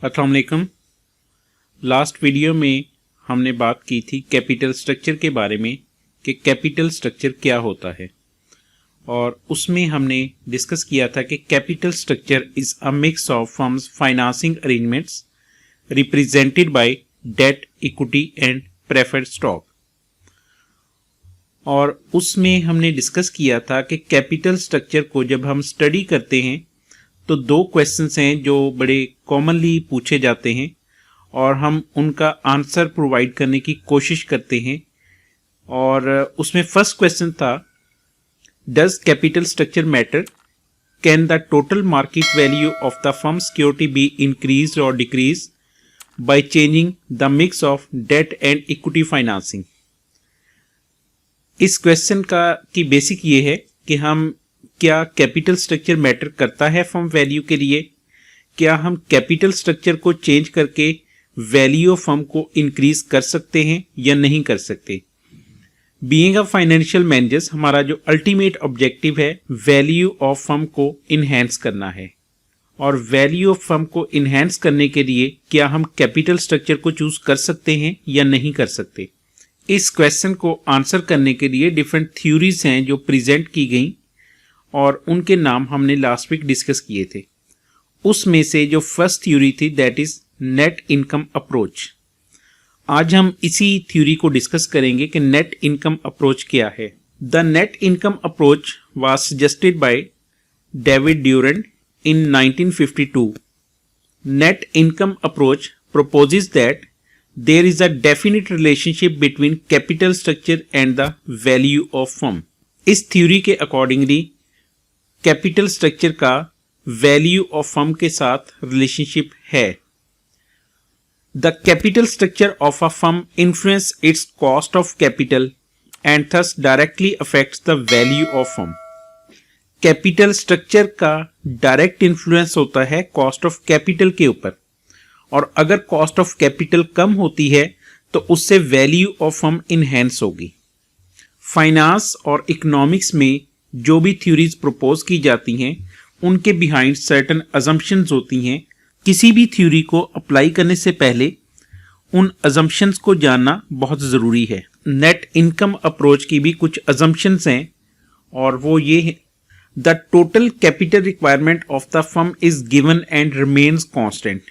अस्सलाम वालेकुम। Last video में हमने बात की थी कैपिटल स्ट्रक्चर के बारे में कि कैपिटल स्ट्रक्चर क्या होता है, और उसमें हमने डिस्कस किया था कि capital structure is a mix of firms financing arrangements represented by debt, equity and preferred stock. और उसमें हमने डिस्कस किया था कि कैपिटल स्ट्रक्चर को जब हम स्टडी करते हैं तो दो क्वेश्चंस हैं जो बड़े कॉमनली पूछे जाते हैं और हम उनका आंसर प्रोवाइड करने की कोशिश करते हैं। और उसमें फर्स्ट क्वेश्चन था, does capital structure matter? Can the total market value of the firm security be increased और decrease by changing the mix of debt and equity financing? इस क्वेश्चन की बेसिक ये है कि हम क्या कैपिटल स्ट्रक्चर मैटर करता है फर्म वैल्यू के लिए? क्या हम कैपिटल स्ट्रक्चर को चेंज करके वैल्यू ऑफ फर्म को इंक्रीज कर सकते हैं या नहीं कर सकते? बीइंग अ फाइनेंशियल मैनेजर्स, हमारा जो अल्टीमेट ऑब्जेक्टिव है वैल्यू ऑफ फर्म को इनहेंस करना है। और वैल्यू ऑफ फर्म को इनहेंस करने के लिए क्या हम कैपिटल स्ट्रक्चर को चूज कर सकते हैं या नहीं कर सकते? इस क्वेश्चन को आंसर करने के लिए डिफरेंट थ्योरीज हैं जो प्रेजेंट की गई और उनके नाम हमने लास्ट वीक डिस्कस किए थे। उसमें से जो फर्स्ट थ्योरी थी that is net income approach. आज हम इसी थ्योरी को डिस्कस करेंगे कि नेट इनकम अप्रोच क्या है। The net income approach was suggested by David Durand in 1952। Net income approach proposes that there is a definite relationship between capital structure and the value of firm। इस theory के accordingly capital structure का value of firm के साथ relationship है। The capital structure of a firm influence it's cost of capital and thus directly affects the value of firm. Capital structure का direct influence होता है cost of capital के ऊपर, और अगर कॉस्ट ऑफ कैपिटल कम होती है तो उससे वैल्यू ऑफ फर्म इनहेंस होगी। फाइनेंस और इकोनॉमिक्स में जो भी थ्योरीज प्रपोज की जाती हैं उनके बिहाइंड सर्टेन अजम्पशंस होती हैं। किसी भी थ्योरी को अप्लाई करने से पहले उन अजम्पशंस को जानना बहुत ज़रूरी है। नेट इनकम अप्रोच की भी कुछ अजम्पशंस हैं और वो ये है, the total capital requirement of the firm is given and remains constant.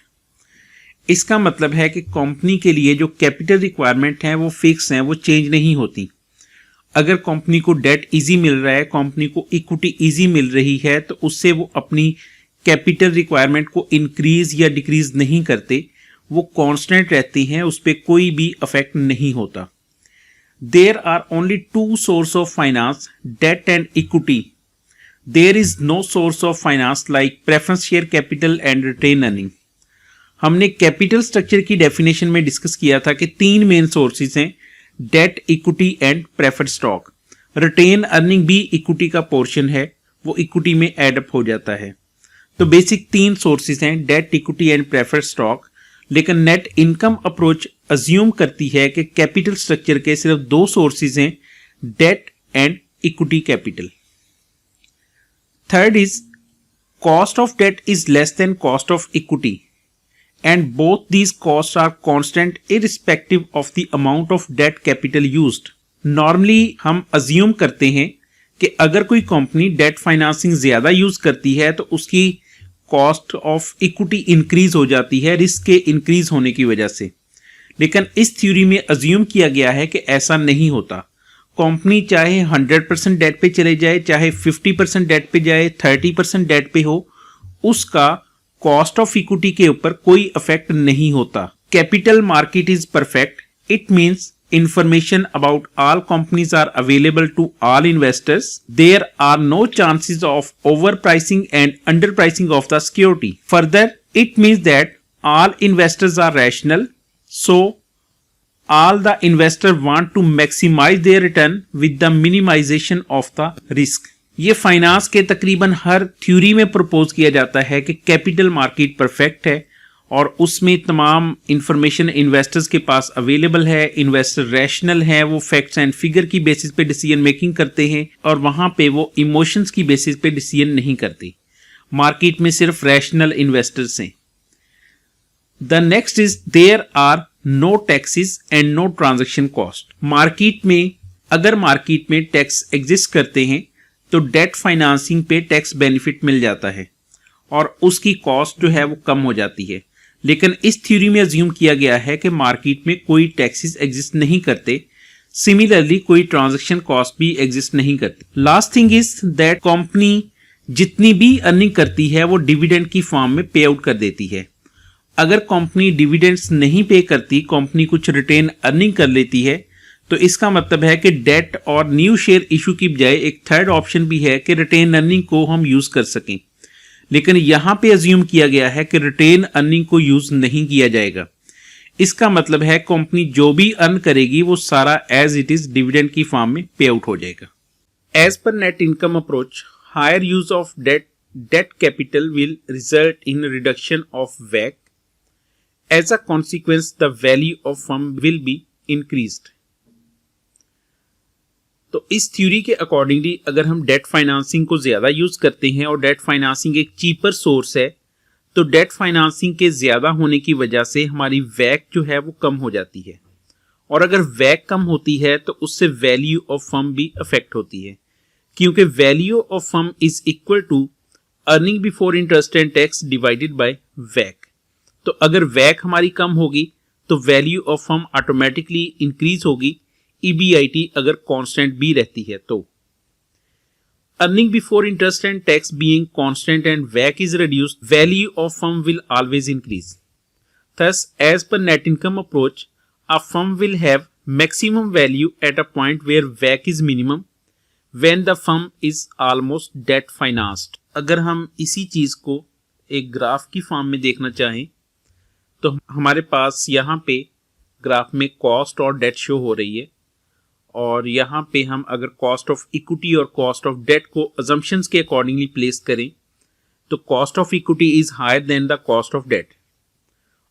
इसका मतलब है कि कंपनी के लिए जो कैपिटल रिक्वायरमेंट है वो फिक्स है, वो चेंज नहीं होती। अगर कंपनी को डेट इजी मिल रहा है, कंपनी को इक्विटी इजी मिल रही है, तो उससे वो अपनी कैपिटल रिक्वायरमेंट को इंक्रीज या डिक्रीज नहीं करते, वो कांस्टेंट रहती हैं, उस पर कोई भी अफेक्ट नहीं होता। There are only two source of finance, debt and equity. There is no source of finance like preference share capital and retained earning. हमने कैपिटल स्ट्रक्चर की डेफिनेशन में डिस्कस किया था कि तीन मेन सोर्सेज हैं, debt, equity and preferred stock. Retained earning भी equity का पोर्शन है, वो इक्विटी में एड अप हो जाता है। तो बेसिक तीन सोर्सेज हैं, debt, equity and preferred stock. लेकिन नेट इनकम अप्रोच अज्यूम करती है कि कैपिटल स्ट्रक्चर के सिर्फ दो सोर्सेज हैं, debt and equity capital. Third is cost of debt is less than cost of equity and both these costs are constant irrespective of the amount of debt capital used। Normally हम assume करते हैं कि अगर कोई company debt financing ज्यादा use करती है तो उसकी कॉस्ट ऑफ इक्विटी इंक्रीज हो जाती है रिस्क के इंक्रीज होने की वजह से। लेकिन इस थ्योरी में अज्यूम किया गया है कि ऐसा नहीं होता। कंपनी चाहे 100% डेट पे चले जाए, चाहे 50% डेट पे जाए, 30% डेट पे हो, उसका कॉस्ट ऑफ इक्विटी के ऊपर कोई इफेक्ट नहीं होता। Capital market is perfect. It means information about all companies are available to all investors। There are no chances of overpricing and underpricing of the security। Further, it means that all investors are rational, so all the investors want to maximize their return with the minimization of the risk। ये finance के तकरीबन हर theory में propose किया जाता है कि capital market perfect है और उसमें तमाम इंफॉर्मेशन इन्वेस्टर्स के पास अवेलेबल है, इन्वेस्टर रैशनल है, वो फैक्ट्स एंड फिगर की बेसिस पे डिसीजन मेकिंग करते हैं और वहां पे वो इमोशंस की बेसिस पे डिसीजन नहीं करते। मार्केट में सिर्फ रैशनल इन्वेस्टर्स हैं। The next is there are no taxes and no transaction cost. अगर मार्केट में टैक्स एग्जिस्ट करते हैं तो डेट फाइनेंसिंग पे टैक्स बेनिफिट मिल जाता है और उसकी कॉस्ट जो है वो कम हो जाती है। लेकिन इस थ्योरी में अज्यूम किया गया है कि मार्केट में कोई टैक्सेस एग्जिस्ट नहीं करते, सिमिलरली कोई ट्रांजैक्शन कॉस्ट भी एग्जिस्ट नहीं करती। Last thing is that company जितनी भी अर्निंग करती है वो डिविडेंड की फॉर्म में पे आउट कर देती है। अगर कंपनी डिविडेंड्स नहीं पे करती, कंपनी कुछ रिटेन अर्निंग कर लेती है, तो इसका मतलब है कि डेट और न्यू शेयर इशू की बजाय एक थर्ड ऑप्शन भी है कि रिटेन अर्निंग को हम यूज कर सकें। लेकिन यहां पे अज्यूम किया गया है कि रिटेन अर्निंग को यूज नहीं किया जाएगा। इसका मतलब है कंपनी जो भी अर्न करेगी वो सारा एज इट इज डिविडेंड की फॉर्म में पे आउट हो जाएगा। As per net income approach, higher use of debt capital will result in reduction of वैक। As a consequence the value of firm will be increased. तो इस theory के accordingly अगर हम डेट फाइनेंसिंग को ज्यादा यूज करते हैं और डेट फाइनेंसिंग एक चीपर सोर्स है, तो डेट फाइनेंसिंग के ज्यादा होने की वजह से हमारी वैक जो है वो कम हो जाती है। और अगर वैक कम होती है तो उससे वैल्यू ऑफ फर्म भी अफेक्ट होती है, क्योंकि value of firm is equal to earning before interest and tax divided by वैक। तो अगर वैक हमारी कम होगी तो value of firm automatically increase होगी, EBIT अगर कांस्टेंट भी रहती है तो। Earning before interest and tax being constant and WACC is reduced, value of firm will always increase. Thus, as per net income approach, a firm will have maximum value at a point where WACC is minimum when the firm is almost debt financed. अगर हम इसी चीज को एक graph की form में देखना चाहें तो हमारे पास यहाँ पे ग्राफ में कॉस्ट और डेट शो हो रही है, और यहाँ पे हम अगर कॉस्ट ऑफ इक्विटी और कॉस्ट ऑफ डेट को अजम्पशंस के अकॉर्डिंगली प्लेस करें तो cost of equity is higher than the cost of debt.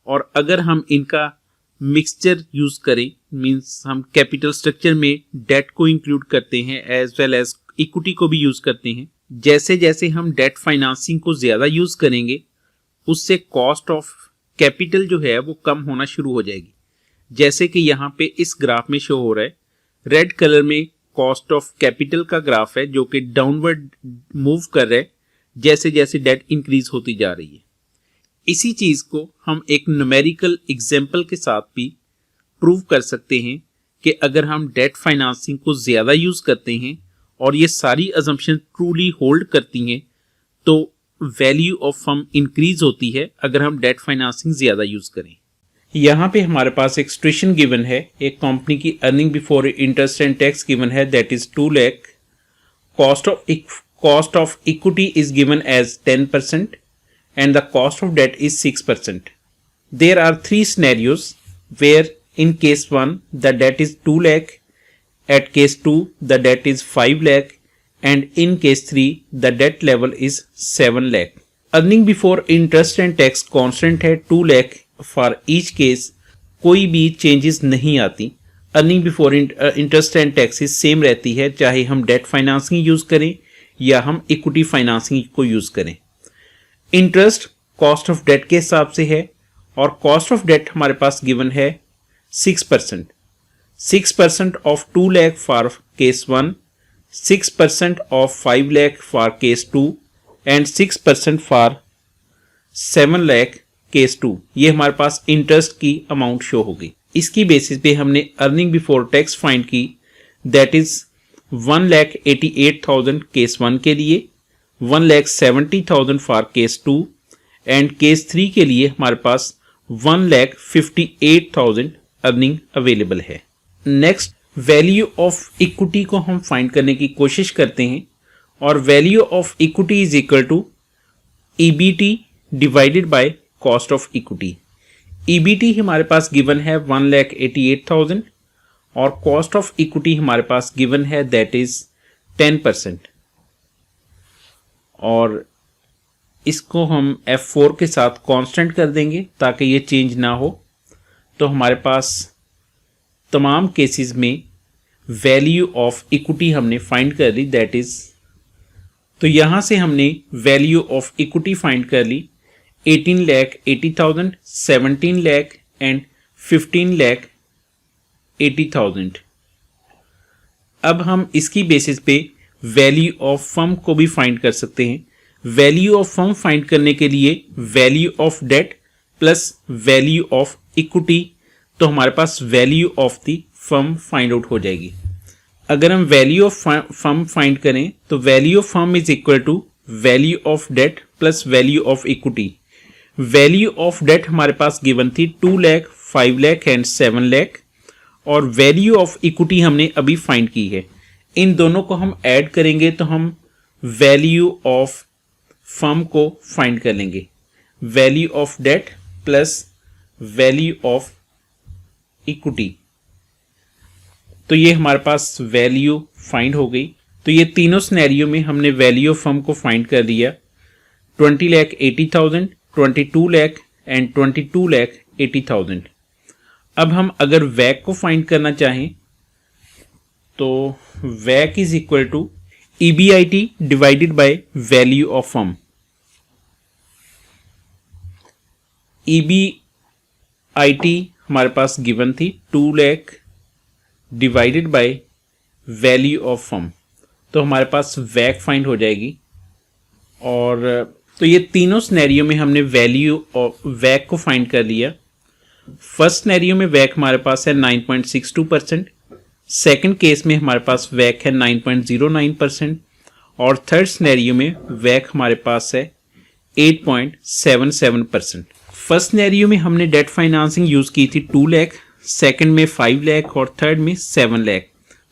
और अगर हम इनका मिक्सचर यूज करें, मींस हम कैपिटल स्ट्रक्चर में डेट को इंक्लूड करते हैं एज वेल एज इक्विटी को भी यूज करते हैं, जैसे जैसे हम डेट फाइनेंसिंग को ज्यादा यूज करेंगे उससे कॉस्ट ऑफ कैपिटल जो है वो कम होना शुरू हो जाएगी। जैसे कि यहाँ पे इस ग्राफ में शो हो रहा है, रेड कलर में कॉस्ट ऑफ कैपिटल का ग्राफ है जो कि डाउनवर्ड मूव कर रहा है जैसे जैसे डेट इंक्रीज होती जा रही है। इसी चीज को हम एक न्यूमेरिकल एग्जांपल के साथ भी प्रूव कर सकते हैं कि अगर हम डेट फाइनेंसिंग को ज्यादा यूज करते हैं और ये सारी अजम्पशन ट्रूली होल्ड करती हैं तो वैल्यू ऑफ फर्म इंक्रीज होती है अगर हम डेट फाइनेंसिंग ज्यादा यूज करें। यहाँ पे हमारे पास एक सिचुएशन गिवन है, एक कंपनी की earning before interest and tax given है that is 2 lakh, cost of equity is given as 10% and the cost of debt is 6%. There are 3 scenarios where in case 1 the debt is 2 lakh, at case 2 the debt is 5 lakh and in case 3 the debt level is 7 lakh. Earning before interest and tax constant है 2 lakh for each case, कोई भी changes नहीं आती। Earning before interest and taxes same रहती है चाहे हम debt financing use करें या हम equity financing को यूज करें। इंटरेस्ट कॉस्ट ऑफ डेट के हिसाब से है और कॉस्ट ऑफ डेट हमारे पास गिवन है 6%। 6% of 2 lakh for case 1, 6% of 5 lakh for case 2 and 6% for 7 lakh case 2। ये हमारे पास इंटरेस्ट की अमाउंट शो होगी। इसकी बेसिस पे हमने अर्निंग बिफोर टैक्स फाइंड की दैट इज 1,88,000 केस 1 के लिए, 1,70,000 फॉर केस 2 एंड केस 3 के लिए हमारे पास 1,58,000 अर्निंग अवेलेबल है। नेक्स्ट वैल्यू ऑफ इक्विटी को हम फाइंड करने की कोशिश करते हैं और value of equity is equal to EBT divided by cost of equity. EBT हमारे पास गिवन है 1,88,000 और कॉस्ट ऑफ इक्विटी हमारे पास गिवन है दैट इज 10%। और इसको हम F4 के साथ कांस्टेंट कर देंगे ताकि ये चेंज ना हो। तो हमारे पास तमाम केसेस में वैल्यू ऑफ इक्विटी हमने फाइंड कर ली दैट इज, तो यहां से हमने वैल्यू ऑफ इक्विटी फाइंड कर ली 18,80,000, 17 lakh एंड 15,80,000। अब हम इसकी बेसिस पे वैल्यू ऑफ फर्म को भी फाइंड कर सकते हैं। वैल्यू ऑफ फर्म फाइंड करने के लिए value of debt plus value of equity, तो हमारे पास value of the firm find out हो जाएगी। अगर हम वैल्यू ऑफ फर्म फाइंड करें तो value of firm is equal to value of debt plus value of equity. Value of debt हमारे पास गिवन थी 2 लाख, 5 लाख एंड 7 लाख, और वैल्यू ऑफ इक्विटी हमने अभी फाइंड की है। इन दोनों को हम ऐड करेंगे तो हम वैल्यू ऑफ फर्म को फाइंड कर लेंगे। Value of debt plus value of equity, तो ये हमारे पास वैल्यू फाइंड हो गई। तो ये तीनों सिनेरियो में हमने वैल्यू ऑफ फर्म को फाइंड कर लिया। 20,80,000, 22 लाख एंड 22,80,000। अब हम अगर वैक को फाइंड करना चाहें तो वैक is equal to EBIT divided by value of firm. EBIT हमारे पास गिवन थी 2 lakh divided by value of firm, तो हमारे पास वैक फाइंड हो जाएगी। और तो ये तीनों सिनेरियो में हमने वैल्यू ऑफ वैक को फाइंड कर लिया। फर्स्ट सिनेरियो में वैक हमारे पास है 9.62%, सेकंड केस में हमारे पास वैक है 9.09%, और थर्ड सिनेरियो में वैक हमारे पास है 8.77%। फर्स्ट सिनेरियो में हमने डेट फाइनेंसिंग यूज की थी 2 लाख, सेकंड में 5 लाख और थर्ड में 7 लाख।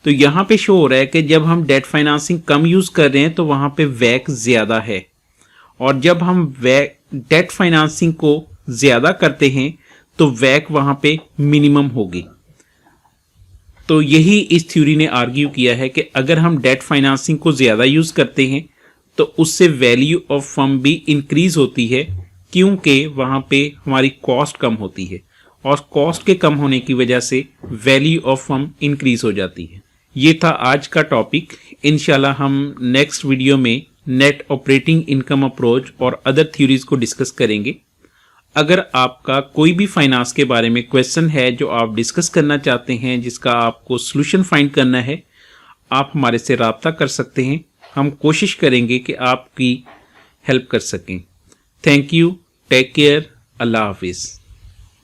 तो यहाँ पे शो हो रहा है कि जब हम डेट फाइनेंसिंग कम यूज कर रहे हैं तो वहाँ पे वैक ज़्यादा है, और जब हम डेट फाइनेंसिंग को ज़्यादा करते हैं तो वैक वहाँ पे मिनिमम होगी। तो यही इस थ्योरी ने आर्ग्यू किया है कि अगर हम डेट फाइनेंसिंग को ज़्यादा यूज़ करते हैं तो उससे वैल्यू ऑफ फर्म भी इंक्रीज होती है, क्योंकि वहाँ पे हमारी कॉस्ट कम होती है, और कॉस्ट के कम होने की वजह से वैल्यू ऑफ फर्म इंक्रीज हो जाती है। ये था आज का टॉपिक। इंशाल्लाह हम नेक्स्ट वीडियो में नेट ऑपरेटिंग इनकम अप्रोच और अदर थ्योरीज को डिस्कस करेंगे। अगर आपका कोई भी फाइनेंस के बारे में क्वेश्चन है जो आप डिस्कस करना चाहते हैं, जिसका आपको सोल्यूशन फाइंड करना है, आप हमारे से रब्ता कर सकते हैं। हम कोशिश करेंगे कि आपकी हेल्प कर सकें। थैंक यू, टेक केयर, अल्लाह हाफिज़।